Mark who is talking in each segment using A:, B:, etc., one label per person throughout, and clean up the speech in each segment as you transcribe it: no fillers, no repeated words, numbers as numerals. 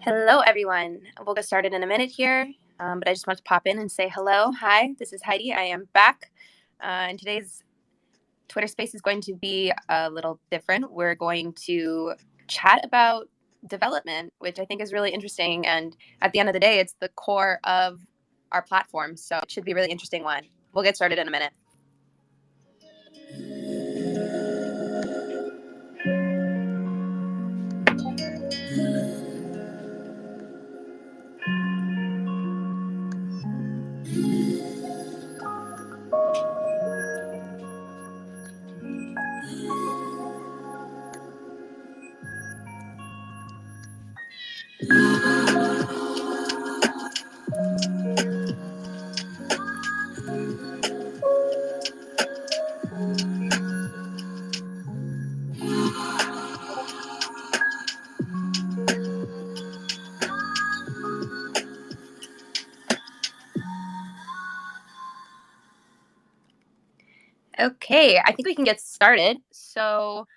A: Hello, everyone. We'll get started in a minute here, but I just want to pop in and say hello. Hi, this is Heidi. I am back. And today's Twitter space is going to be a little different. We're going to chat about development, which I think is really interesting. And at the end of the day, it's the core of our platform. So it should be a really interesting one. We'll get started in a minute. Okay, I think we can get started. So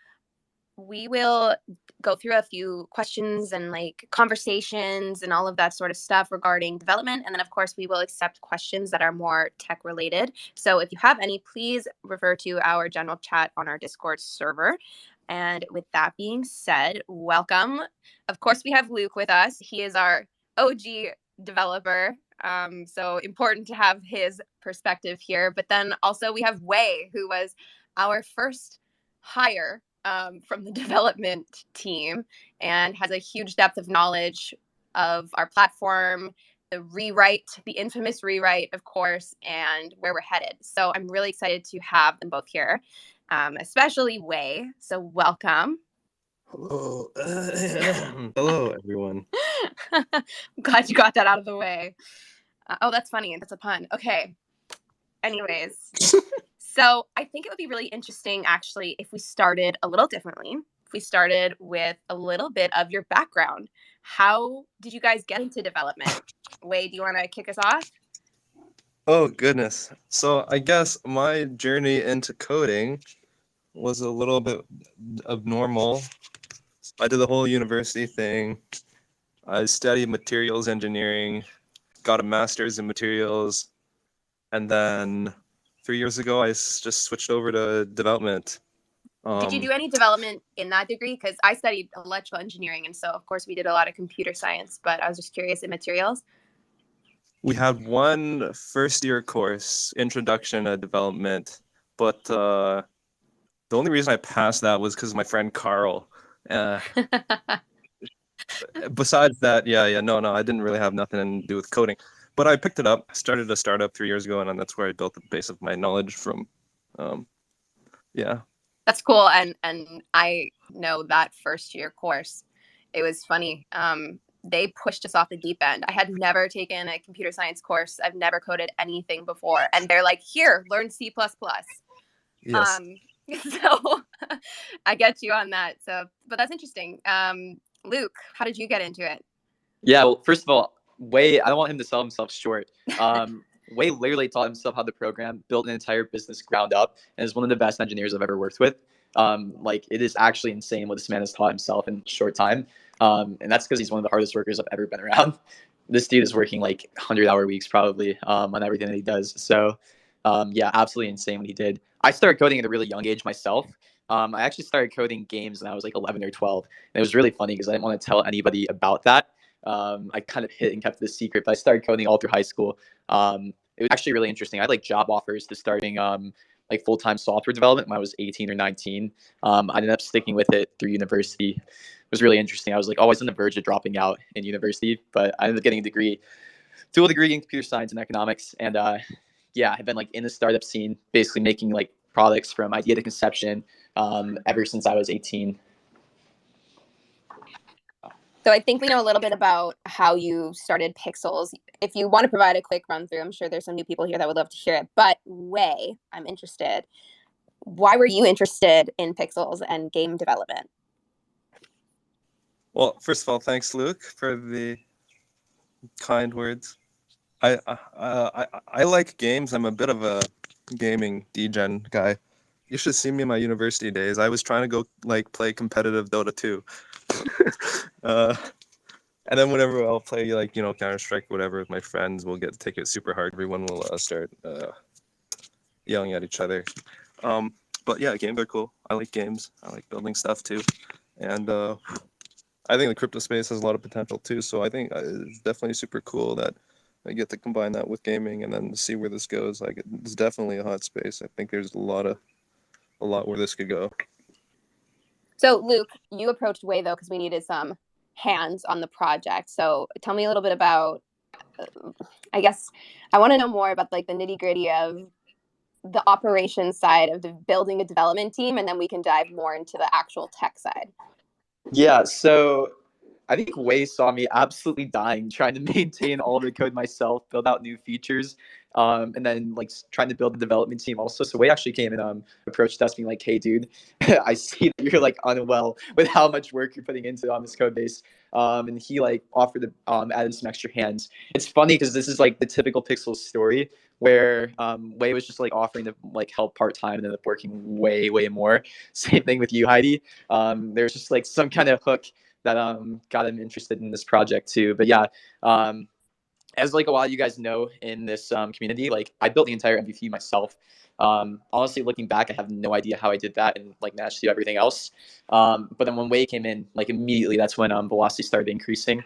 A: we will go through a few questions and conversations and all of that sort of stuff regarding development. And then, of course, we will accept questions that are more tech related. So if you have any, please refer to our general chat on our Discord server. And with that being said, welcome. Of course, we have Luke with us. He is our OG developer. So important to have his perspective here. But then also we have Wei, who was our first hire from the development team and has a huge depth of knowledge of our platform, the infamous rewrite, of course, and where we're headed. So I'm really excited to have them both here, especially Wei. So welcome.
B: Hello. Hello, everyone.
A: I'm glad you got that out of the way. Oh, that's funny. That's a pun. Okay. Anyways. So I think it would be really interesting, actually, if we started a little differently. If we started with a little bit of your background. How did you guys get into development? Wei, do you want to kick us off?
B: Oh, goodness. So I guess my journey into coding was a little bit abnormal. I did the whole university thing. I studied materials engineering, got a master's in materials, and then 3 years ago, I just switched over to development.
A: Did you do any development in that degree? Because I studied electrical engineering, and so, of course, we did a lot of computer science, but I was just curious in materials.
B: We had one first-year course, Introduction to Development, but the only reason I passed that was because of my friend Carl. Besides that, no, I didn't really have nothing to do with coding. But I picked it up, started a startup 3 years ago, and that's where I built the base of my knowledge from. Yeah.
A: That's cool. And I know that first year course, it was funny. They pushed us off the deep end. I had never taken a computer science course. I've never coded anything before. And they're like, here, learn C++.
B: Yes.
A: So I get you on that. So, but that's interesting. Luke, how did you get into it?
C: Yeah, well, first of all, Wei, I don't want him to sell himself short. Wei literally taught himself how to program, built an entire business ground up, and is one of the best engineers I've ever worked with. It is actually insane what this man has taught himself in a short time. And that's because he's one of the hardest workers I've ever been around. This dude is working 100-hour weeks probably on everything that he does. So, yeah, absolutely insane what he did. I started coding at a really young age myself. I actually started coding games when I was 11 or 12. And it was really funny because I didn't want to tell anybody about that. I kind of hid and kept this secret, but I started coding all through high school. It was actually really interesting. I had job offers to starting full-time software development when I was 18 or 19. I ended up sticking with it through university. It was really interesting. I was always on the verge of dropping out in university, but I ended up getting a dual degree in computer science and economics. And yeah, I've been in the startup scene, basically making products from idea to conception ever since I was 18.
A: So I think we know a little bit about how you started Pixels. If you want to provide a quick run through, I'm sure there's some new people here that would love to hear it. But Wei, I'm interested. Why were you interested in Pixels and game development?
B: Well, first of all, thanks, Luke, for the kind words. I like games. I'm a bit of a gaming degen guy. You should see me in my university days. I was trying to go play competitive Dota 2. And then whenever I'll play like Counter Strike, whatever, with my friends, we'll take it super hard. Everyone will start yelling at each other. Um, but yeah, games are cool. I like games. I like building stuff too, and I think the crypto space has a lot of potential too. So I think it's definitely super cool that I get to combine that with gaming and then see where this goes. Like it's definitely a hot space. I think there's a lot where this could go.
A: So, Luke, you approached Way though because we needed some hands on the project. So, tell me a little bit about. I guess I want to know more about like the nitty gritty of the operations side of the building a development team, and then we can dive more into the actual tech side.
C: Yeah, so I think Wei saw me absolutely dying trying to maintain all the code myself, build out new features, and then like trying to build the development team also. So Wei actually came and approached us being like, "Hey, dude, I see that you're like unwell with how much work you're putting into on this code base." And he like offered to add some extra hands. It's funny because this is like the typical Pixel story where Wei was just like offering to like help part time and ended up working way more. Same thing with you, Heidi. There's just like some kind of hook that got him interested in this project too. But yeah, as like a lot of you guys know in this community, like I built the entire MVP myself. Honestly, looking back, I have no idea how I did that and like managed to do everything else. But then when Wei came in, like immediately, that's when velocity started increasing.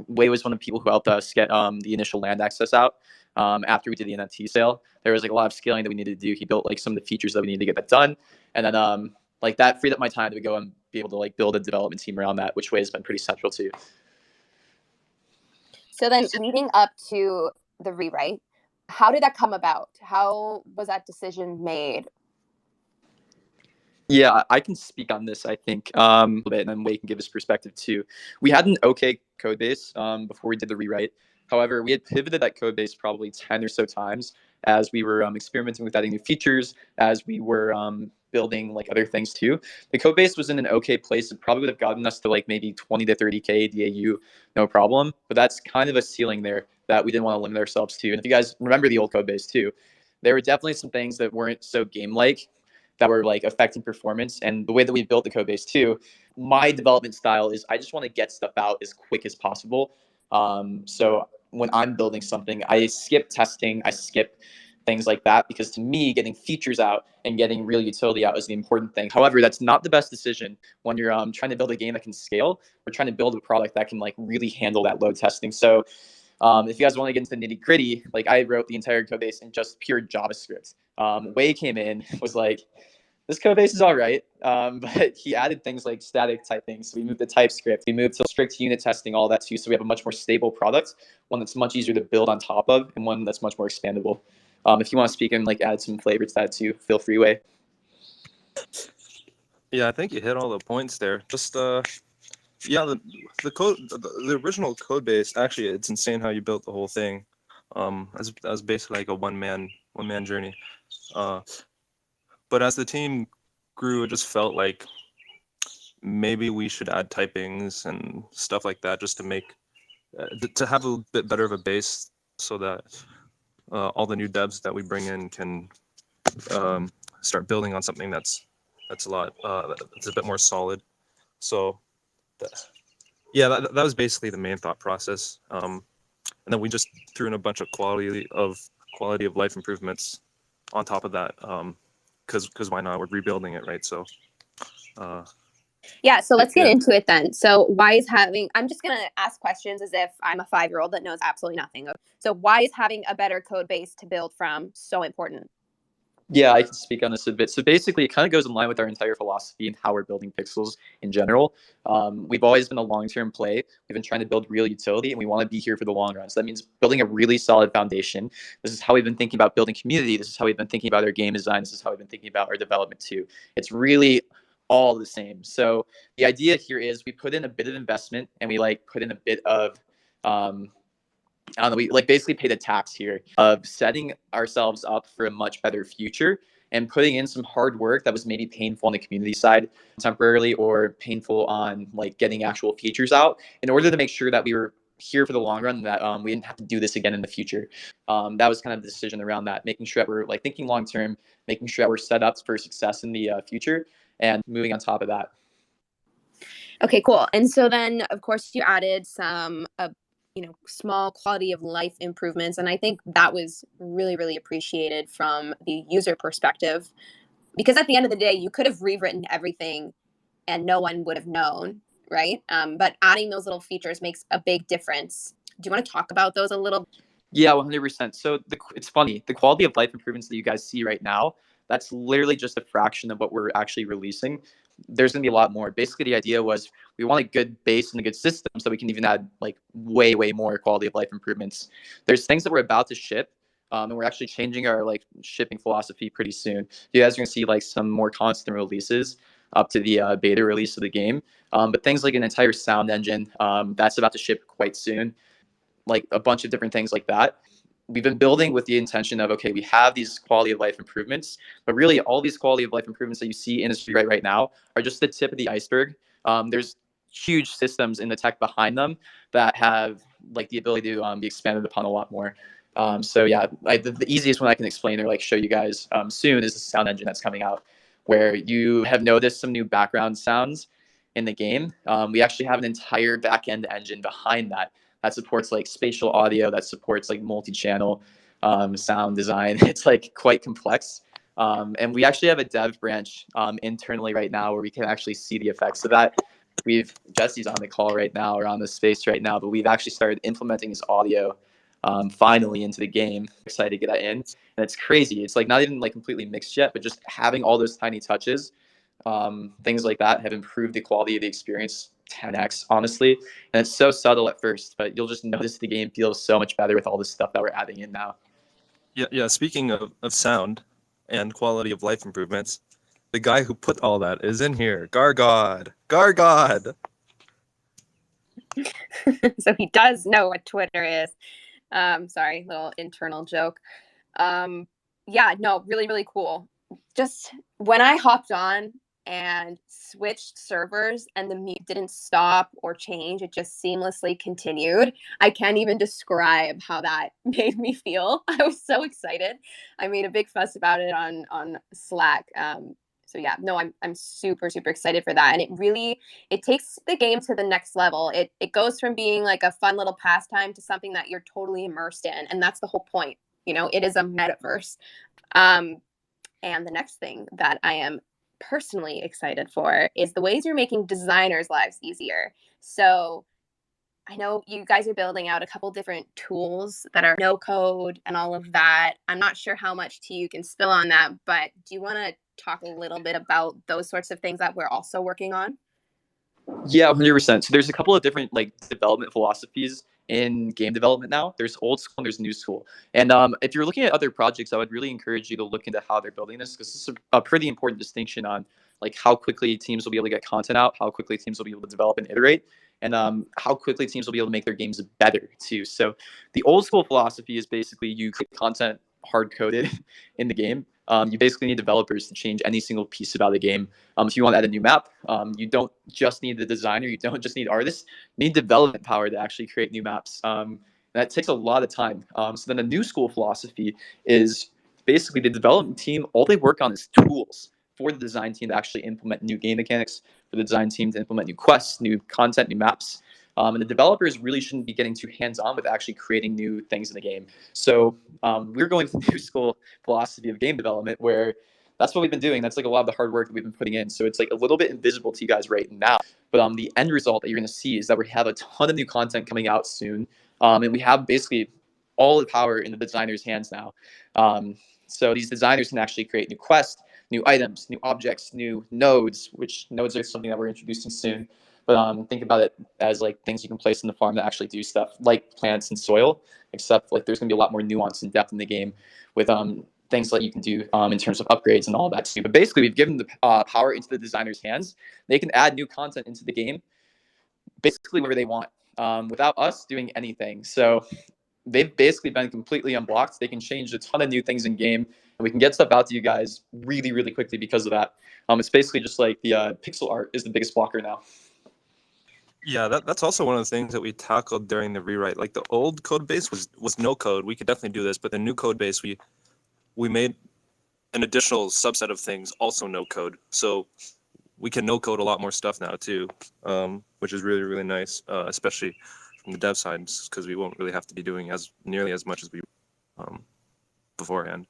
C: Wei was one of the people who helped us get the initial land access out. After we did the NFT sale, there was like a lot of scaling that we needed to do. He built like some of the features that we needed to get that done, and then like that freed up my time to go and be able to like build a development team around that, which Wei has been pretty central to.
A: So then, leading up to the rewrite, how did that come about? How was that decision made?
C: Yeah, I can speak on this, I think, a little bit, and then Wei can give his perspective too. We had an okay code base before we did the rewrite. However, we had pivoted that code base probably 10 or so times as we were experimenting with adding new features, as we were building like other things too. The code base was in an okay place. It probably would have gotten us to like maybe 20 to 30K DAU, no problem. But that's kind of a ceiling there that we didn't want to limit ourselves to. And if you guys remember the old code base too, there were definitely some things that weren't so game-like that were like affecting performance. And the way that we built the code base too, my development style is I just want to get stuff out as quick as possible. So when I'm building something, I skip testing, I skip things like that, because to me, getting features out and getting real utility out is the important thing. However, that's not the best decision when you're trying to build a game that can scale or trying to build a product that can like really handle that load testing. So if you guys want to get into the nitty gritty, like I wrote the entire code base in just pure JavaScript. Wei came in, was like, this code base is all right, but he added things like static typing. So we moved to TypeScript, we moved to strict unit testing, all that too. So we have a much more stable product, one that's much easier to build on top of, and one that's much more expandable. If you want to speak and like add some flavor to that too, feel free, Wei.
B: Yeah, I think you hit all the points there. Just yeah, the code, the original code base. Actually, it's insane how you built the whole thing. As basically like a one man journey. Uh, but as the team grew, it just felt like maybe we should add typings and stuff like that just to make to have a bit better of a base so that all the new devs that we bring in can start building on something that's a lot that's a bit more solid. So yeah, that was basically the main thought process. And then we just threw in a bunch of quality of life improvements on top of that, because why not? We're rebuilding it, right? So
A: Yeah, so let's get
B: yeah.
A: into it then. So why is having, I'm just going to ask questions as if I'm a 5-year-old that knows absolutely nothing. So why is having a better code base to build from so important?
C: Yeah, I can speak on this a bit. So basically, it kind of goes in line with our entire philosophy and how we're building pixels in general. We've always been a long-term play. We've been trying to build real utility, and we want to be here for the long run. So that means building a really solid foundation. This is how we've been thinking about building community. This is how we've been thinking about our game design. This is how we've been thinking about our development too. It's really all the same. So the idea here is we put in a bit of investment, and we like put in a bit of I don't know, we like basically paid a tax here of setting ourselves up for a much better future and putting in some hard work that was maybe painful on the community side temporarily, or painful on like getting actual features out, in order to make sure that we were here for the long run, that we didn't have to do this again in the future. That was kind of the decision around that, making sure that we're like thinking long term, making sure that we're set up for success in the future, and moving on top of that.
A: Okay, cool. And so then, of course, you added some, small quality of life improvements, and I think that was really, really appreciated from the user perspective, because at the end of the day, you could have rewritten everything and no one would have known, right? But adding those little features makes a big difference. Do you want to talk about those a little?
C: Yeah, 100%. So it's funny. The quality of life improvements that you guys see right now, that's literally just a fraction of what we're actually releasing. There's going to be a lot more. Basically, the idea was we want a good base and a good system so we can even add like way, way more quality of life improvements. There's things that we're about to ship. And we're actually changing our like shipping philosophy pretty soon. You guys are going to see like some more constant releases up to the beta release of the game. But things like an entire sound engine, that's about to ship quite soon, like a bunch of different things like that. We've been building with the intention of, okay, we have these quality of life improvements, but really all these quality of life improvements that you see in industry right now are just the tip of the iceberg. There's huge systems in the tech behind them that have like the ability to be expanded upon a lot more. So yeah, the easiest one I can explain or like show you guys soon is the sound engine that's coming out, where you have noticed some new background sounds in the game. We actually have an entire back-end engine behind that supports like spatial audio, that supports like multi-channel sound design. It's like quite complex. And we actually have a dev branch internally right now where we can actually see the effects of that. Jesse's on the call right now or on the space right now, but we've actually started implementing his audio finally into the game. Excited to get that in. And it's crazy. It's like not even like completely mixed yet, but just having all those tiny touches, things like that have improved the quality of the experience 10x, honestly. And it's so subtle at first, but you'll just notice the game feels so much better with all this stuff that we're adding in now.
B: Yeah. Speaking of sound and quality of life improvements, the guy who put all that is in here. Gargod. Gargod.
A: So he does know what Twitter is. Sorry, little internal joke. Yeah, no, really, really cool. Just when I hopped on and switched servers and the mute didn't stop or change, it just seamlessly continued. I can't even describe how that made me feel. I was so excited. I made a big fuss about it on Slack. So yeah, no, I'm super super excited for that, and it takes the game to the next level. It goes from being like a fun little pastime to something that you're totally immersed in, and that's the whole point. It is a metaverse. Um, and the next thing that I am personally excited for is the ways you're making designers' lives easier. So I know you guys are building out a couple different tools that are no code and all of that. I'm not sure how much tea you can spill on that, but do you want to talk a little bit about those sorts of things that we're also working on?
C: Yeah, 100%. So there's a couple of different like development philosophies in game development now. There's old school and there's new school. And if you're looking at other projects, I would really encourage you to look into how they're building this, because this is a pretty important distinction on like how quickly teams will be able to get content out, how quickly teams will be able to develop and iterate, and how quickly teams will be able to make their games better too. So the old school philosophy is basically you create content hard coded in the game. You basically need developers to change any single piece about the game. If you want to add a new map, you don't just need the designer, you don't just need artists, you need development power to actually create new maps. That takes a lot of time. So then the new school philosophy is basically the development team, all they work on is tools for the design team to actually implement new game mechanics, for the design team to implement new quests, new content, new maps. And the developers really shouldn't be getting too hands-on with actually creating new things in the game. So we're going to the new school philosophy of game development, where that's what we've been doing. That's like a lot of the hard work that we've been putting in. So it's like a little bit invisible to you guys right now. But the end result that you're going to see is that we have a ton of new content coming out soon. And we have basically all the power in the designer's hands now. So these designers can actually create new quests, new items, new objects, new nodes, which nodes are something that we're introducing soon. But think about it as like things you can place in the farm that actually do stuff like plants and soil, except like there's going to be a lot more nuance and depth in the game with things that you can do in terms of upgrades and all that too. But basically, we've given the power into the designer's hands. They can add new content into the game basically wherever they want without us doing anything. So they've basically been completely unblocked. They can change a ton of new things in game, and we can get stuff out to you guys really, really quickly because of that. It's basically just like the pixel art is the biggest blocker now.
B: Yeah, that's also one of the things that we tackled during the rewrite. Like the old code base was no code. We could definitely do this, but the new code base we made an additional subset of things also no code. So we can no code a lot more stuff now too, which is really, really nice, especially from the dev side, because we won't really have to be doing nearly as much as we beforehand.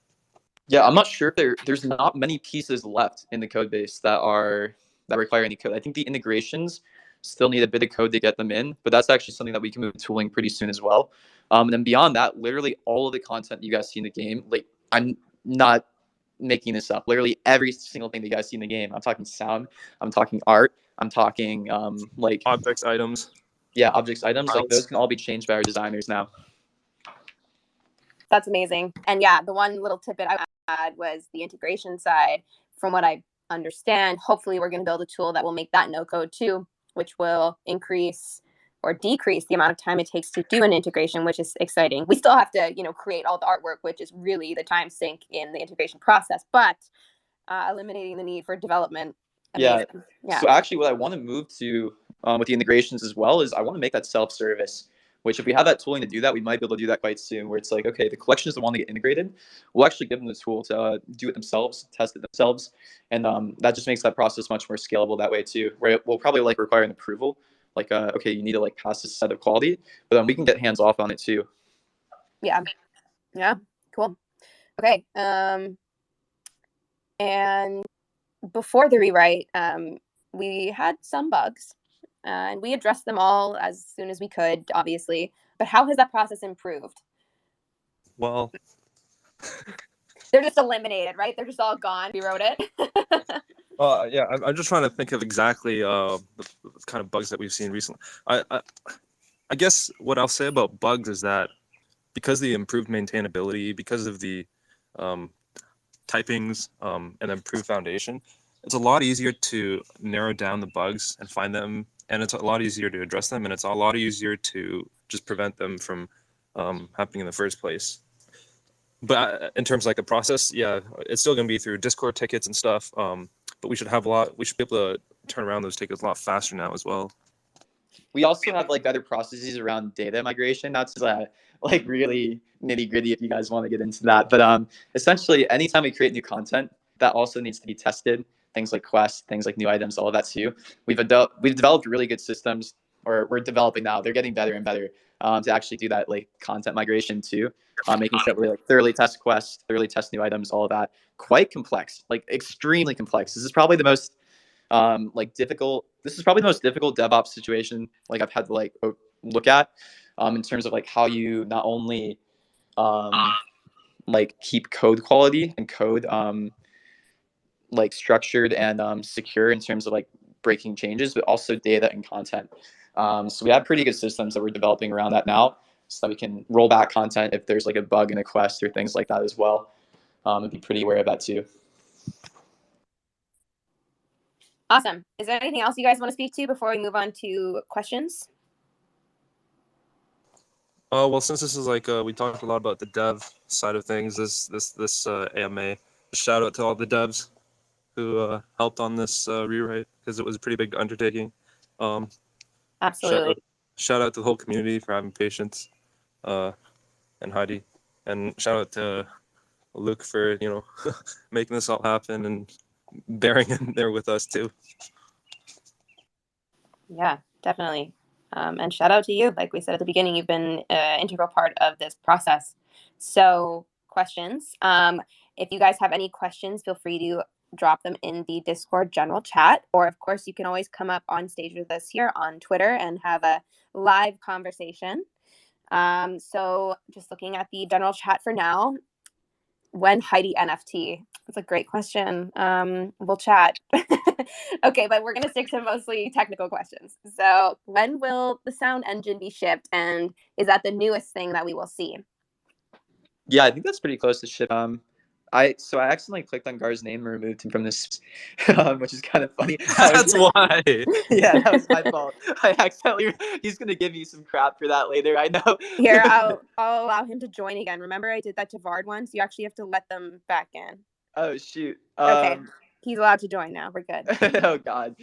C: Yeah, I'm not sure if there's not many pieces left in the code base that require any code. I think the integrations still need a bit of code to get them in, but that's actually something that we can move to tooling pretty soon as well. And then beyond that, literally all of the content you guys see in the game, like I'm not making this up. Literally every single thing that you guys see in the game. I'm talking sound, I'm talking art, I'm talking like
B: Objects, items.
C: Yeah, objects, items, like those can all be changed by our designers now.
A: That's amazing. And yeah, the one little tidbit I had was the integration side. From what I understand, hopefully we're going to build a tool that will make that no code too, which will increase or decrease the amount of time it takes to do an integration, which is exciting. We still have to, create all the artwork, which is really the time sink in the integration process, but eliminating the need for development. Amazing.
C: Yeah. So actually what I want to move to with the integrations as well is I want to make that self-service, which if we have that tooling to do that, we might be able to do that quite soon, where it's like, okay, the collections that want to get integrated, we'll actually give them the tool to do it themselves, test it themselves. And that just makes that process much more scalable that way too, where it will probably like require an approval, like, okay, you need to like pass this set of quality, but then we can get hands off on it too.
A: Yeah. Cool. Okay. And before the rewrite, we had some bugs, and we addressed them all as soon as we could, obviously. But how has that process improved?
B: Well,
A: they're just eliminated, right? They're just all gone. We wrote it.
B: Yeah, I'm just trying to think of exactly the kind of bugs that we've seen recently. I guess what I'll say about bugs is that because of the improved maintainability, because of the typings and improved foundation, it's a lot easier to narrow down the bugs and find them, and it's a lot easier to address them, and it's a lot easier to just prevent them from happening in the first place. But in terms of like a process, yeah, it's still going to be through Discord tickets and stuff. But we should be able to turn around those tickets a lot faster now as well.
C: We also have like better processes around data migration. That's like really nitty gritty if you guys want to get into that. But essentially, anytime we create new content, that also needs to be tested. Things like quests, things like new items, all of that too. We've developed really good systems, or we're developing now. They're getting better and better to actually do that like content migration too. Making sure that we like thoroughly test quests, thoroughly test new items, all of that. Quite complex, like extremely complex. This is probably the most difficult. This is probably the most difficult DevOps situation like I've had to like look at in terms of like how you not only like keep code quality and code like structured and secure in terms of like breaking changes, but also data and content. So we have pretty good systems that we're developing around that now, so that we can roll back content if there's like a bug in a quest or things like that as well. And be pretty aware of that too.
A: Awesome. Is there anything else you guys want to speak to before we move on to questions?
B: Well, since this is like we talked a lot about the dev side of things, this AMA, shout out to all the devs who helped on this rewrite, because it was a pretty big undertaking.
A: Absolutely.
B: Shout out to the whole community for having patience, and Heidi, and shout out to Luke for making this all happen and bearing in there with us too.
A: Yeah, definitely. And shout out to you. Like we said at the beginning, you've been an integral part of this process. So questions. If you guys have any questions, feel free to drop them in the Discord general chat. Or of course, you can always come up on stage with us here on Twitter and have a live conversation. So just looking at the general chat for now. When Heidi NFT? That's a great question. We'll chat. Okay, but we're going to stick to mostly technical questions. So when will the sound engine be shipped? And is that the newest thing that we will see?
C: Yeah, I think that's pretty close to ship. I accidentally clicked on Gar's name and removed him from this, which is kind of funny.
B: That's why.
C: Yeah, that was my fault. He's gonna give me some crap for that later. I know.
A: Here, I'll allow him to join again. Remember, I did that to Vard once. You actually have to let them back in.
C: Oh shoot.
A: Okay, he's allowed to join now. We're good.
C: Oh God.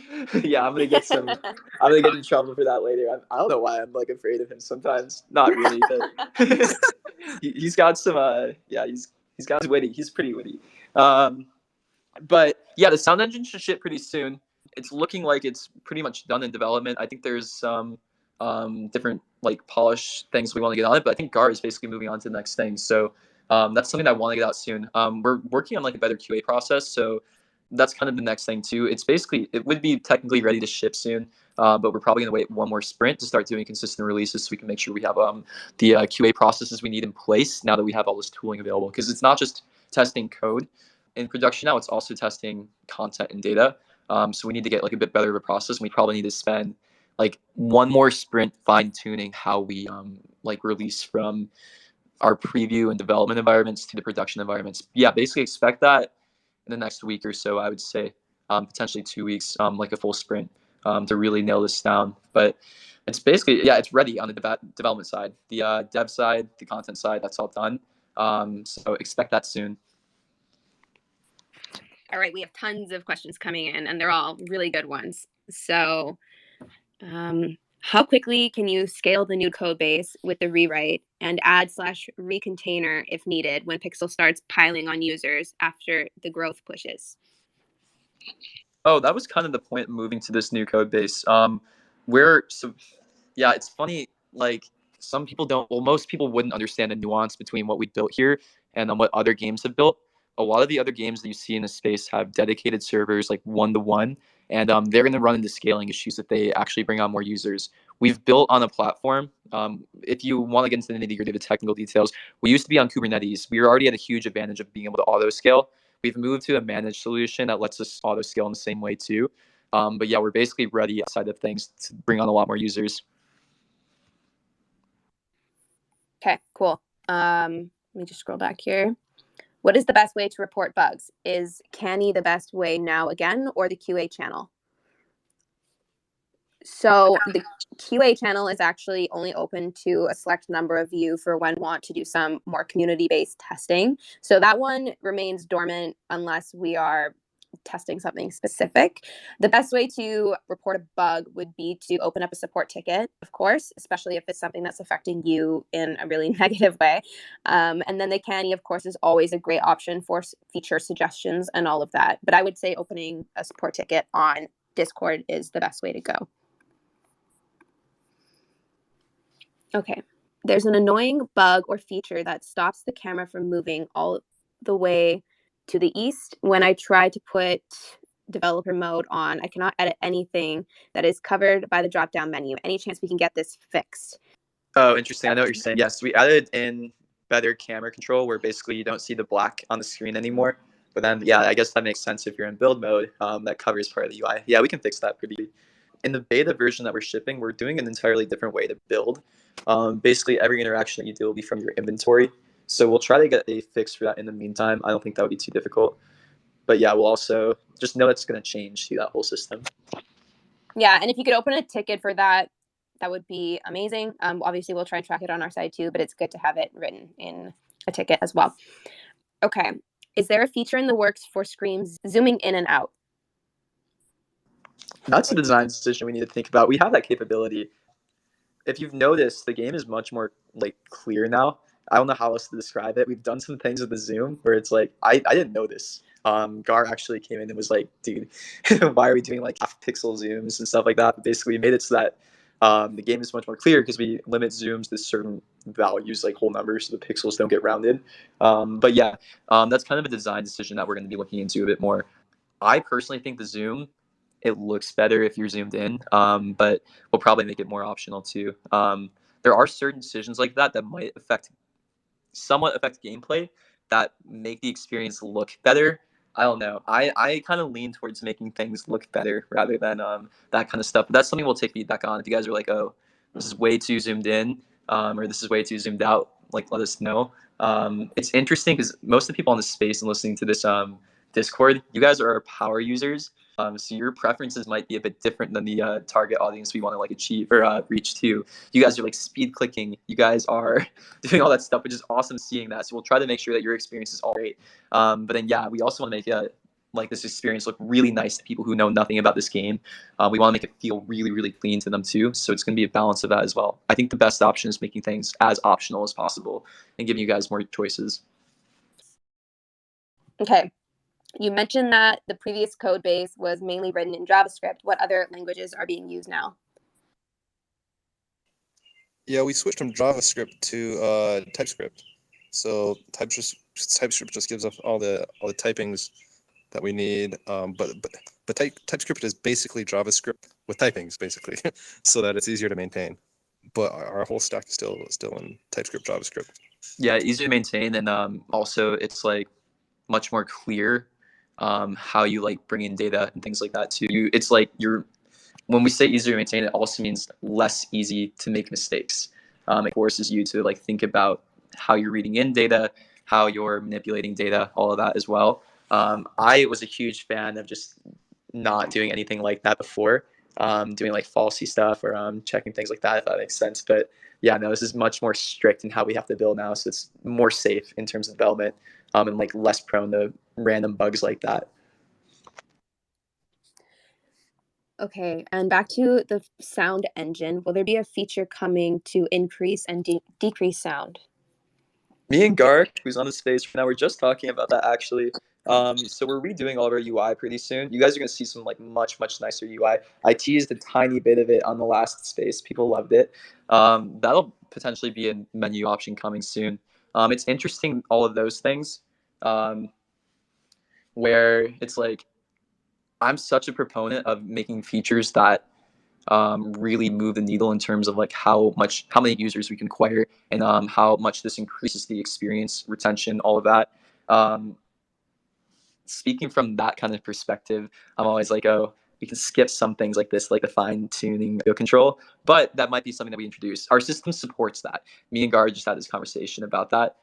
C: Yeah, I'm gonna get in trouble for that later. I don't know why I'm like afraid of him sometimes. Not really, but he's got some. He's got witty. He's pretty witty. But yeah, the sound engine should ship pretty soon. it's looking like it's pretty much done in development. I think there's some different like polish things we want to get on it, but I think Gar is basically moving on to the next thing. So that's something that I want to get out soon. We're working on like a better QA process, so that's kind of the next thing too. It's basically it would be technically ready to ship soon, but we're probably gonna wait one more sprint to start doing consistent releases so we can make sure we have the QA processes we need in place now that we have all this tooling available. Because it's not just testing code in production now; it's also testing content and data. So we need to get like a bit better of a process. And we probably need to spend like one more sprint fine tuning how we like release from our preview and development environments to the production environments. Yeah, basically expect that in the next week or so, I would say, potentially 2 weeks, like a full sprint to really nail this down. But it's basically, yeah, it's ready on the development side. The dev side, the content side, that's all done. So expect that soon.
A: All right, we have tons of questions coming in, and they're all really good ones. So, how quickly can you scale the new code base with the rewrite and add/recontainer if needed when Pixel starts piling on users after the growth pushes?
C: Oh, that was kind of the point of moving to this new code base. Yeah, it's funny. Like some people don't. Well, most people wouldn't understand the nuance between what we built here and what other games have built. A lot of the other games that you see in the space have dedicated servers, like 1-to-1, and they're going to run into scaling issues if they actually bring on more users. We've built on a platform. If you want to get into the nitty gritty of the technical details, we used to be on Kubernetes. We were already at a huge advantage of being able to auto scale. We've moved to a managed solution that lets us auto scale in the same way too. But yeah, we're basically ready outside of things to bring on a lot more users.
A: Okay, cool. Let me just scroll back here. What is the best way to report bugs? Is Canny the best way now again, or the QA channel? So the QA channel is actually only open to a select number of you for when want to do some more community-based testing. So that one remains dormant unless we are testing something specific. The best way to report a bug would be to open up a support ticket, of course, especially if it's something that's affecting you in a really negative way. And then the Canny, of course, is always a great option for feature suggestions and all of that. But I would say opening a support ticket on Discord is the best way to go. Okay. There's an annoying bug or feature that stops the camera from moving all the way to the east. When I try to put developer mode on, I cannot edit anything that is covered by the drop-down menu. Any chance we can get this fixed?
C: Oh, interesting. I know what you're saying. Yes, we added in better camera control where basically you don't see the black on the screen anymore. But then, yeah, I guess that makes sense if you're in build mode. That covers part of the UI. Yeah, we can fix that pretty. In the beta version that we're shipping, we're doing an entirely different way to build. Basically, every interaction that you do will be from your inventory. So we'll try to get a fix for that in the meantime. I don't think that would be too difficult. But yeah, we'll also just know it's going to change to that whole system.
A: Yeah, and if you could open a ticket for that, that would be amazing. Obviously, we'll try and track it on our side too, but it's good to have it written in a ticket as well. Okay. Is there a feature in the works for Screams zooming in and out?
C: That's a design decision we need to think about. We have that capability. If you've noticed, the game is much more like clear now. I don't know how else to describe it. We've done some things with the zoom where it's like I didn't know this. Gar actually came in and was like, dude, why are we doing like half pixel zooms and stuff like that? But basically, we made it so that the game is much more clear because we limit zooms to certain values, like whole numbers, so the pixels don't get rounded. But yeah, that's kind of a design decision that we're going to be looking into a bit more. I personally think the zoom it looks better if you're zoomed in, but we'll probably make it more optional too. There are certain decisions like that that might somewhat affect gameplay that make the experience look better. I don't know. I kind of lean towards making things look better rather than that kind of stuff. But that's something we'll take feedback on. If you guys are like, oh, this is way too zoomed in, or this is way too zoomed out, like let us know. It's interesting because most of the people on this space and listening to this Discord, you guys are power users. So your preferences might be a bit different than the target audience we want to like achieve or reach to. You guys are like speed clicking. You guys are doing all that stuff, which is awesome seeing that. So we'll try to make sure that your experience is all great. But then yeah, we also want to make like this experience look really nice to people who know nothing about this game. We want to make it feel really, really clean to them too. So it's going to be a balance of that as well. I think the best option is making things as optional as possible and giving you guys more choices.
A: Okay. You mentioned that the previous code base was mainly written in JavaScript. What other languages are being used now?
B: Yeah, we switched from JavaScript to TypeScript. So TypeScript just gives us all the typings that we need. But TypeScript is basically JavaScript with typings, basically, so that it's easier to maintain. But our whole stack is still in TypeScript, JavaScript.
C: Yeah, easier to maintain, and also it's like much more clear how you like bring in data and things like that too. It's like you're when we say easier to maintain, it also means less easy to make mistakes. It forces you to like think about how you're reading in data, how you're manipulating data, all of that as well. I was a huge fan of just not doing anything like that before, doing like falsy stuff or checking things like that, if that makes sense. But yeah, no, this is much more strict in how we have to build now, so it's more safe in terms of development, and like less prone to random bugs like that.
A: Okay, and back to the sound engine. Will there be a feature coming to increase and decrease sound?
C: Me and Gar, who's on the space right now, we're just talking about that actually. So we're redoing all of our UI pretty soon. You guys are gonna see some like much nicer UI. I teased a tiny bit of it on the last space. People loved it. That'll potentially be a menu option coming soon. It's interesting, all of those things, um, where it's like I'm such a proponent of making features that really move the needle in terms of like how many users we can acquire, and how much this increases the experience, retention, all of that. Um, Speaking from that kind of perspective, I'm always like, oh, we can skip some things like this, like the fine tuning audio control, but that might be something that we introduce. Our system supports that. Me and Gar just had this conversation about that,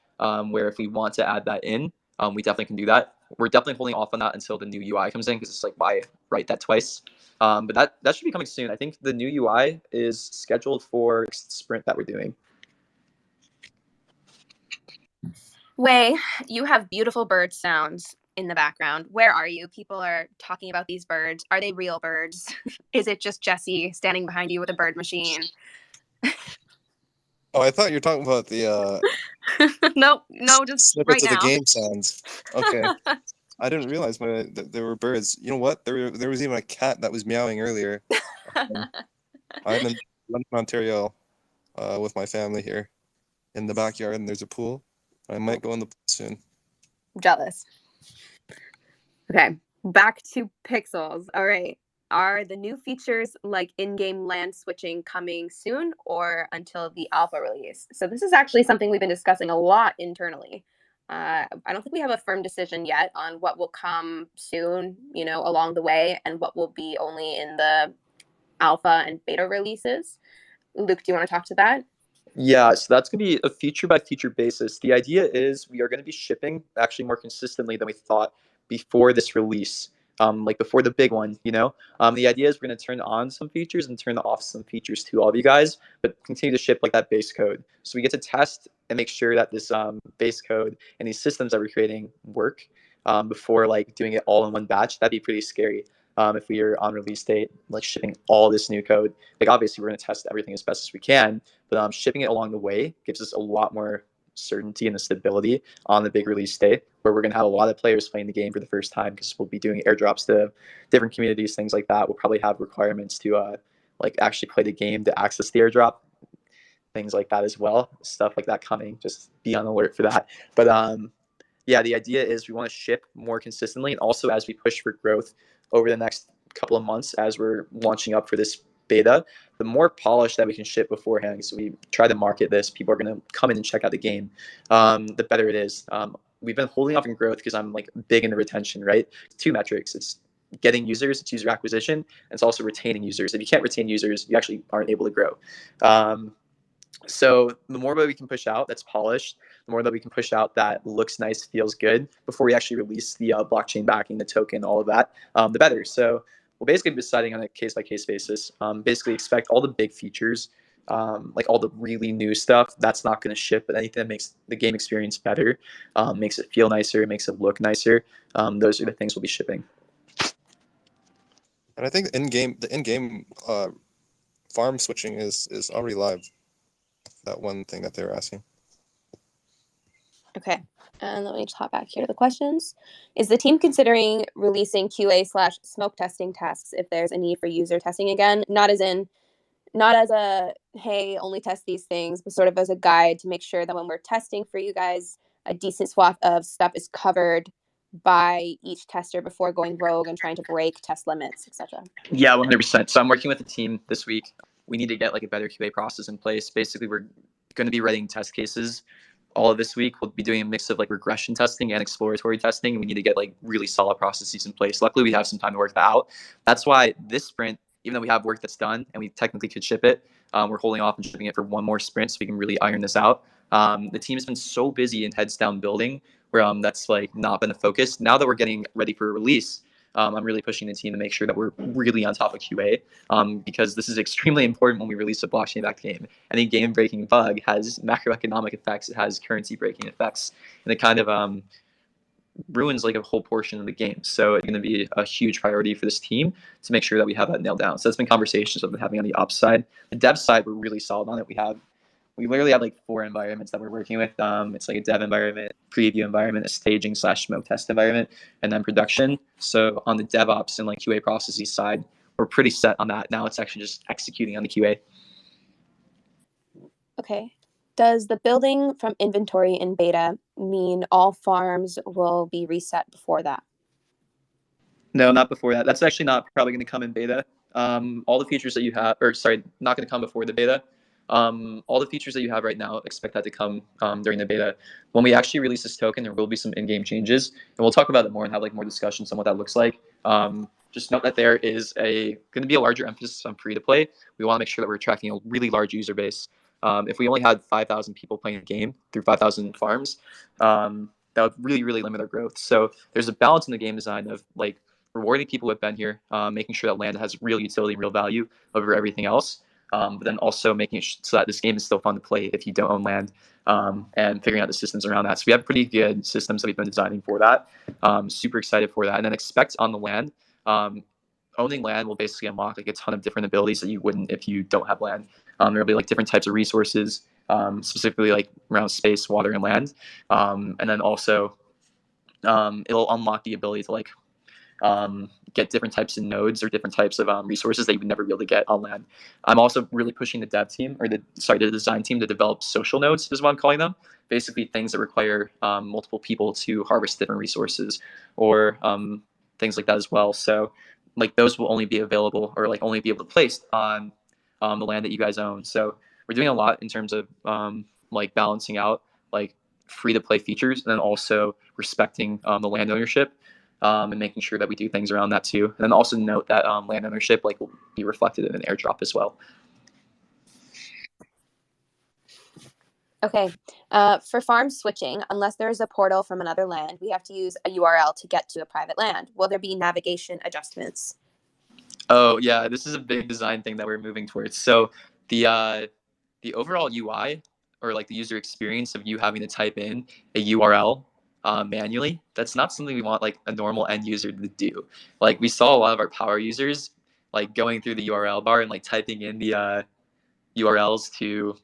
C: where if we want to add that in, we definitely can do that. We're definitely holding off on that until the new UI comes in, because it's like, why write that twice? But that should be coming soon. I think the new UI is scheduled for sprint that we're doing.
A: Wei, you have beautiful bird sounds in the background. Where are you? People are talking about these birds. Are they real birds? Is it just Jesse standing behind you with a bird machine?
B: Oh, I thought you were talking about the
A: No, no, just right
B: snippets of the
A: now.
B: game sounds. Okay. I didn't realize that there were birds. You know what? There was even a cat that was meowing earlier. Um, I'm in London, Ontario, with my family here in the backyard, and there's a pool. I might go in the pool soon.
A: Jealous. Okay, back to pixels. All right. Are the new features like in-game land switching coming soon or until the alpha release? So this is actually something we've been discussing a lot internally. I don't think we have a firm decision yet on what will come soon, along the way, and what will be only in the alpha and beta releases. Luke, do you want to talk to that?
C: Yeah, so that's going to be a feature by feature basis. The idea is we are going to be shipping actually more consistently than we thought before this release, like before the big one, you know? The idea is we're going to turn on some features and turn off some features to all of you guys, but continue to ship like that base code. So we get to test and make sure that this base code and these systems that we're creating work, before like doing it all in one batch. That'd be pretty scary. If we are on release date, like shipping all this new code. Like obviously we're going to test everything as best as we can, but shipping it along the way gives us a lot more certainty and the stability on the big release day, where we're going to have a lot of players playing the game for the first time, because we'll be doing airdrops to different communities, things like that. We'll probably have requirements to like actually play the game to access the airdrop, things like that as well. Stuff like that coming. Just be on alert for that. But yeah, the idea is we want to ship more consistently, and also as we push for growth over the next couple of months, as we're launching up for this beta, the more polished that we can ship beforehand, so we try to market this, people are going to come in and check out the game, the better it is. We've been holding off in growth because I'm like big into retention, right? Two metrics: it's getting users, it's user acquisition, and it's also retaining users. If you can't retain users, you actually aren't able to grow. So the more that we can push out that's polished, the more that we can push out that looks nice, feels good, before we actually release the blockchain backing, the token, all of that, the better. So we'll basically be deciding on a case by case basis. Basically expect all the big features, like all the really new stuff that's not going to ship, but anything that makes the game experience better, makes it feel nicer, makes it look nicer. Those are the things we'll be shipping.
B: And I think the in-game farm switching is already live. That one thing that they were asking.
A: Okay. And let me just hop back here to the questions. Is the team considering releasing QA/smoke testing tests if there's a need for user testing again? Not as a, hey, only test these things, but sort of as a guide to make sure that when we're testing for you guys, a decent swath of stuff is covered by each tester before going rogue and trying to break test limits, etc.
C: Yeah, 100%. So I'm working with a team this week. We need to get like a better QA process in place. Basically, we're going to be writing test cases all of this week. We'll be doing a mix of like regression testing and exploratory testing. We need to get like really solid processes in place. Luckily, we have some time to work that out. That's why this sprint, even though we have work that's done and we technically could ship it, we're holding off and shipping it for one more sprint so we can really iron this out. The team's been so busy in heads down building where that's like not been a focus. Now that we're getting ready for release, I'm really pushing the team to make sure that we're really on top of QA because this is extremely important when we release a blockchain-backed game. Any game-breaking bug has macroeconomic effects. It has currency-breaking effects, and it kind of ruins like a whole portion of the game. So it's going to be a huge priority for this team to make sure that we have that nailed down. So that's been conversations I've been having on the ops side. The dev side, we're really solid on it. We literally have like 4 environments that we're working with. It's like a dev environment, preview environment, a staging/smoke test environment, and then production. So on the DevOps and like QA processes side, we're pretty set on that. Now it's actually just executing on the QA.
A: Okay. Does the building from inventory in beta mean all farms will be reset before that?
C: No, not before that. That's actually not probably going to come in beta. All the features that you have, or sorry, not going to come before the beta. All the features that you have right now, expect that to come during the beta. When we actually release this token, there will be some in-game changes, and we'll talk about it more and have like more discussions on what that looks like. Just note that there is going to be a larger emphasis on free-to-play. We want to make sure that we're attracting a really large user base. If we only had 5,000 people playing a game through 5,000 farms, that would really, really limit our growth. So there's a balance in the game design of like rewarding people who have been here, making sure that land has real utility, real value over everything else, but then also making it so that this game is still fun to play if you don't own land, and figuring out the systems around that. So we have pretty good systems that we've been designing for that. Super excited for that. And then expect on the land, owning land will basically unlock like a ton of different abilities that you wouldn't if you don't have land. There'll be like different types of resources, specifically like around space, water, and land. And then also it'll unlock the ability to like get different types of nodes or different types of resources that you would never be able to get on land. I'm also really pushing the dev team or the design team to develop social nodes is what I'm calling them. Basically things that require multiple people to harvest different resources or things like that as well. So like those will only be available or like only be able to place on the land that you guys own. So we're doing a lot in terms of like balancing out like free to play features and then also respecting the land ownership and making sure that we do things around that too. And then also note that land ownership like will be reflected in an airdrop as well.
A: Okay. For farm switching, unless there is a portal from another land, we have to use a URL to get to a private land. Will there be navigation adjustments?
C: Oh yeah, this is a big design thing that we're moving towards. So the overall UI or like the user experience of you having to type in a URL manually, that's not something we want like a normal end user to do. Like we saw a lot of our power users like going through the URL bar and like typing in the URLs to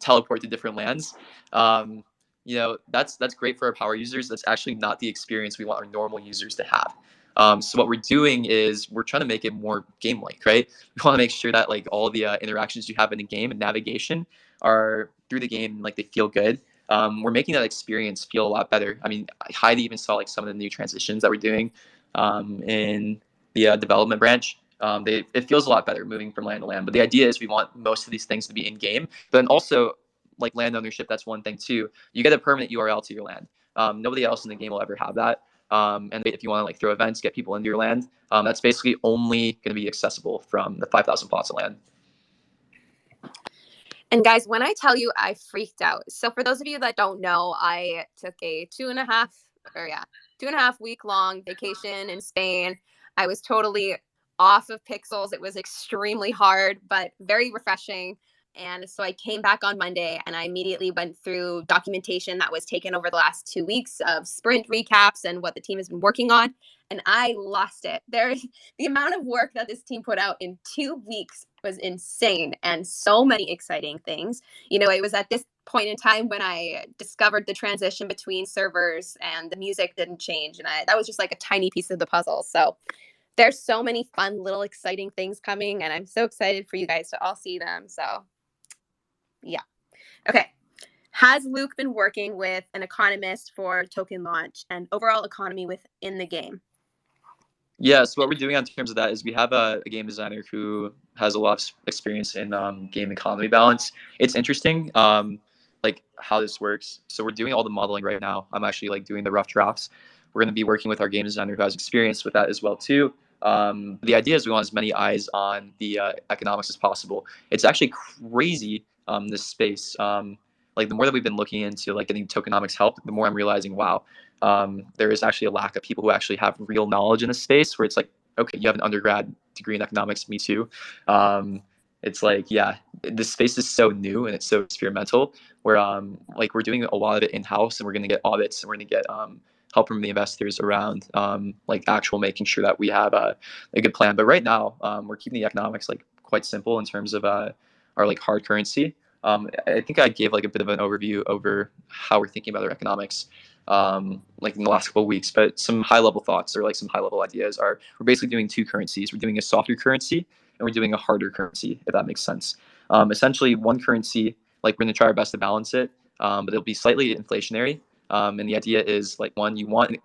C: teleport to different lands. That's great for our power users. That's actually not the experience we want our normal users to have. So what we're doing is we're trying to make it more game-like, right? We want to make sure that like all the interactions you have in the game and navigation are through the game, like they feel good. We're making that experience feel a lot better. I mean, Heidi even saw like some of the new transitions that we're doing in the development branch. It feels a lot better moving from land to land. But the idea is we want most of these things to be in game. But then also, like land ownership, that's one thing too. You get a permanent URL to your land. Nobody else in the game will ever have that. And if you want to like throw events, get people into your land, that's basically only going to be accessible from the 5,000 plots of land.
A: And guys, when I tell you I freaked out, so for those of you that don't know, I took a 2.5 week long vacation in Spain. I was totally off of pixels. It was extremely hard, but very refreshing. And so I came back on Monday and I immediately went through documentation that was taken over the last 2 weeks of sprint recaps and what the team has been working on. And I lost it. The amount of work that this team put out in 2 weeks was insane and so many exciting things. You know, it was at this point in time when I discovered the transition between servers and the music didn't change. And that was just like a tiny piece of the puzzle. So there's so many fun, little exciting things coming. And I'm so excited for you guys to all see them. So yeah. Okay. Has Luke been working with an economist for token launch and overall economy within the game?
C: Yeah, so what we're doing on terms of that is we have a game designer who has a lot of experience in game economy balance. It's interesting, like how this works. So we're doing all the modeling right now. I'm actually like doing the rough drafts. We're going to be working with our game designer who has experience with that as well too. The idea is we want as many eyes on the economics as possible. It's actually crazy, this space. Like the more that we've been looking into like getting tokenomics help, the more I'm realizing, wow, there is actually a lack of people who actually have real knowledge in this space where it's like, okay, you have an undergrad degree in economics, me too. It's like, yeah, this space is so new and it's so experimental where like we're doing a lot of it in-house and we're going to get audits and we're going to get help from the investors around like actual making sure that we have a good plan. But right now we're keeping the economics like quite simple in terms of our like hard currency. I think I gave like a bit of an overview over how we're thinking about our economics like in the last couple of weeks, but some high level thoughts or like some high level ideas are we're basically doing two currencies. We're doing a softer currency and we're doing a harder currency, if that makes sense. Essentially, one currency, like we're going to try our best to balance it, but it'll be slightly inflationary. And the idea is like one, you want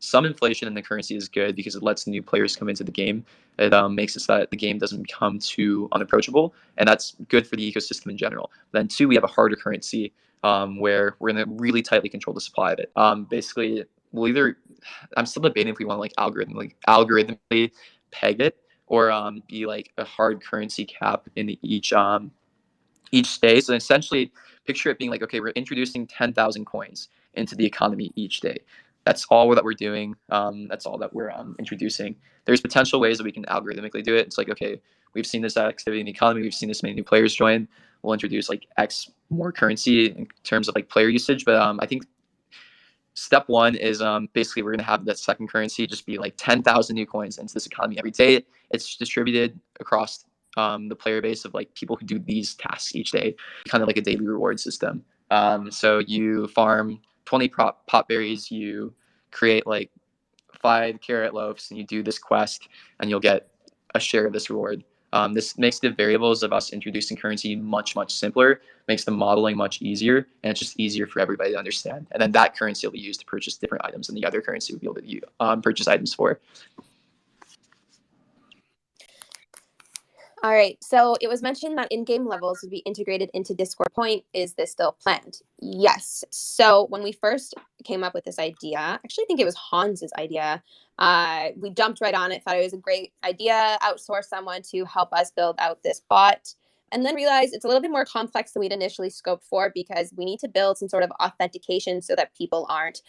C: some inflation in the currency is good because it lets new players come into the game. It makes it so that the game doesn't become too unapproachable, and that's good for the ecosystem in general. Then two, we have a harder currency where we're going to really tightly control the supply of it. Basically, we'll either I'm still debating if we want to like algorithmically peg it or be like a hard currency cap in each day. So essentially, picture it being like, okay, we're introducing 10,000 coins into the economy each day. That's all that we're doing. That's all that we're introducing. There's potential ways that we can algorithmically do it. It's like, okay, we've seen this activity in the economy. We've seen this many new players join. We'll introduce like X more currency in terms of like player usage. But I think step one is basically we're going to have that second currency just be like 10,000 new coins into this economy every day. It's distributed across the player base of like people who do these tasks each day, kind of like a daily reward system. So you farm 20 pot berries, you create like 5 carrot loaves, and you do this quest, and you'll get a share of this reward. This makes the variables of us introducing currency much, much simpler, makes the modeling much easier, and it's just easier for everybody to understand. And then that currency will be used to purchase different items, and the other currency will be able to purchase items for.
A: All right. So it was mentioned that in-game levels would be integrated into Discord Point. Is this still planned? Yes. So when we first came up with this idea, I actually think it was Hans's idea. We jumped right on it, thought it was a great idea, outsource someone to help us build out this bot, and then realized it's a little bit more complex than we'd initially scoped for because we need to build some sort of authentication so that people aren't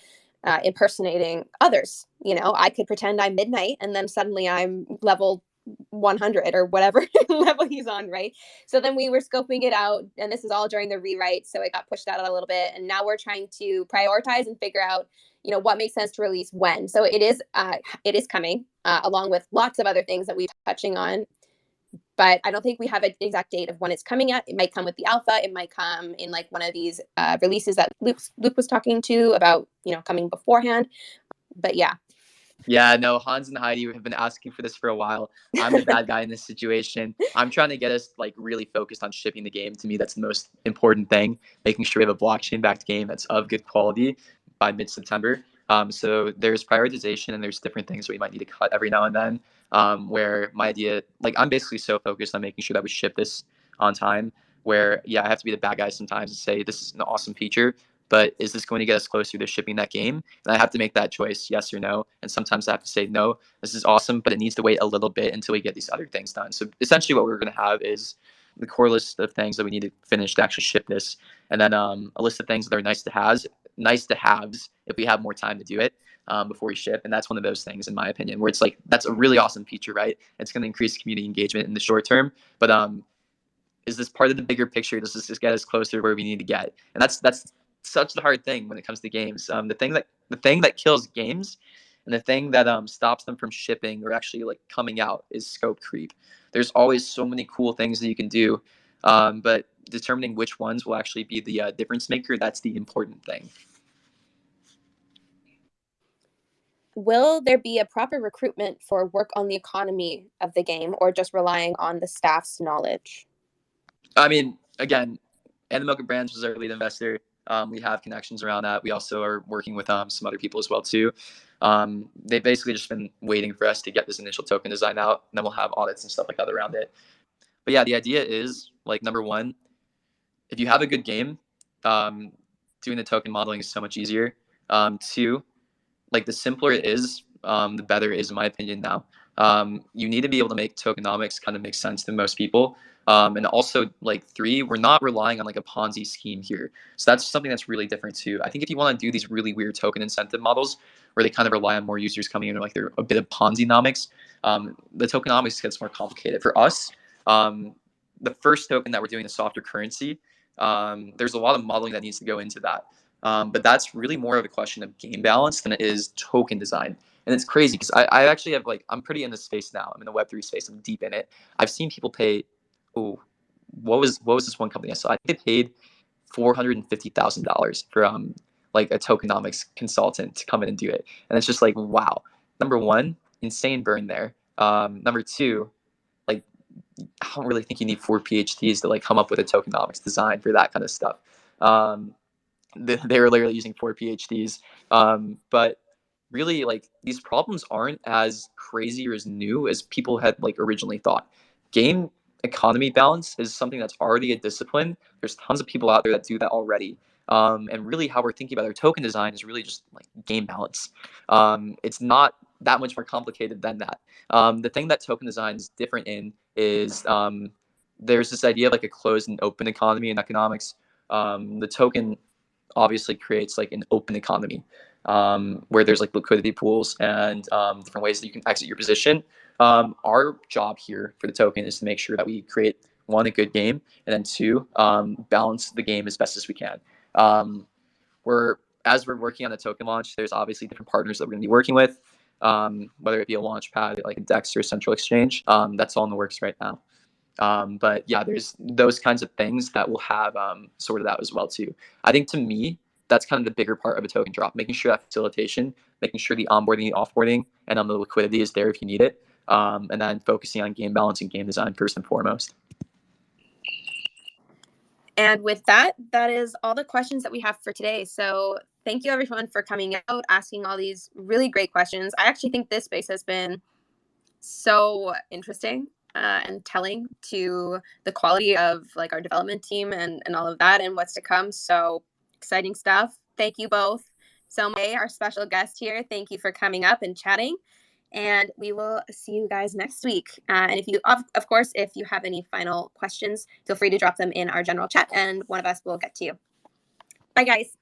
A: impersonating others. You know, I could pretend I'm Midnight and then suddenly I'm level 100 or whatever level he's on, right? So then we were scoping it out, and this is all during the rewrite, so it got pushed out a little bit, and now we're trying to prioritize and figure out, you know, what makes sense to release when. So it is coming along with lots of other things that we're touching on, but I don't think we have an exact date of when it's coming at. It might come with the alpha. It might come in like one of these releases that Luke was talking to about, you know, coming beforehand. But yeah.
C: Yeah, no, Hans and Heidi have been asking for this for a while. I'm the bad guy in this situation. I'm trying to get us like really focused on shipping the game. To me, that's the most important thing, making sure we have a blockchain-backed game that's of good quality by mid-September. So there's prioritization and there's different things we might need to cut every now and then. Where my idea, like I'm basically so focused on making sure that we ship this on time. Where yeah, I have to be the bad guy sometimes and say this is an awesome feature, but is this going to get us closer to shipping that game? And I have to make that choice, yes or no. And sometimes I have to say, no, this is awesome, but it needs to wait a little bit until we get these other things done. So essentially what we're going to have is the core list of things that we need to finish to actually ship this. And then a list of things that are nice to haves if we have more time to do it before we ship. And that's one of those things, in my opinion, where it's like, that's a really awesome feature, right? It's going to increase community engagement in the short term. But is this part of the bigger picture? Does this just get us closer to where we need to get? And that's such the hard thing when it comes to games. The thing that kills games and the thing that stops them from shipping or actually like coming out is scope creep. There's always so many cool things that you can do, but determining which ones will actually be the difference maker, that's the important thing.
A: Will there be a proper recruitment for work on the economy of the game, or just relying on the staff's knowledge?
C: I mean, again, Animoca Brands was our lead investor. We have connections around that. We also are working with some other people as well too. They've basically just been waiting for us to get this initial token design out, and then we'll have audits and stuff like that around it. But yeah, the idea is like number one, if you have a good game, doing the token modeling is so much easier. Two, like the simpler it is, the better it is in my opinion now. You need to be able to make tokenomics kind of make sense to most people. And also like three, we're not relying on like a Ponzi scheme here. So that's something that's really different too. I think if you want to do these really weird token incentive models where they kind of rely on more users coming in, or like they're a bit of Ponzi-nomics, the tokenomics gets more complicated. For us, the first token that we're doing, the softer currency, there's a lot of modeling that needs to go into that. But that's really more of a question of game balance than it is token design. And it's crazy because I actually have like, I'm pretty in this space now. I'm in the Web3 space. I'm deep in it. I've seen people pay, oh, what was this one company I saw? I think they paid $450,000 for like a tokenomics consultant to come in and do it. And it's just like, wow. Number one, insane burn there. Number two, like I don't really think you need 4 PhDs to like come up with a tokenomics design for that kind of stuff. They were literally using 4 PhDs. But really, like these problems aren't as crazy or as new as people had like originally thought. Game economy balance is something that's already a discipline. There's tons of people out there that do that already. And really, how we're thinking about our token design is really just like game balance. It's not that much more complicated than that. The thing that token design is different in is there's this idea of like a closed and open economy in economics. The token obviously creates like an open economy where there's like liquidity pools and different ways that you can exit your position. Our job here for the token is to make sure that we create one, a good game, and then two, balance the game as best as we can. As we're working on the token launch, there's obviously different partners that we're going to be working with, whether it be a launch pad like a DEX or a central exchange. That's all in the works right now. But yeah, there's those kinds of things that will have sorted out as well too. I think to me, that's kind of the bigger part of a token drop, making sure that facilitation, making sure the onboarding, the offboarding, and the liquidity is there if you need it, and then focusing on game balance and game design first and foremost.
A: And with that, that is all the questions that we have for today. So thank you everyone for coming out, asking all these really great questions. I actually think this space has been so interesting and telling to the quality of like our development team and all of that and what's to come. So exciting stuff. Thank you both. So May, our special guest here, thank you for coming up and chatting. And we will see you guys next week. And if you, of course, if you have any final questions, feel free to drop them in our general chat and one of us will get to you. Bye, guys.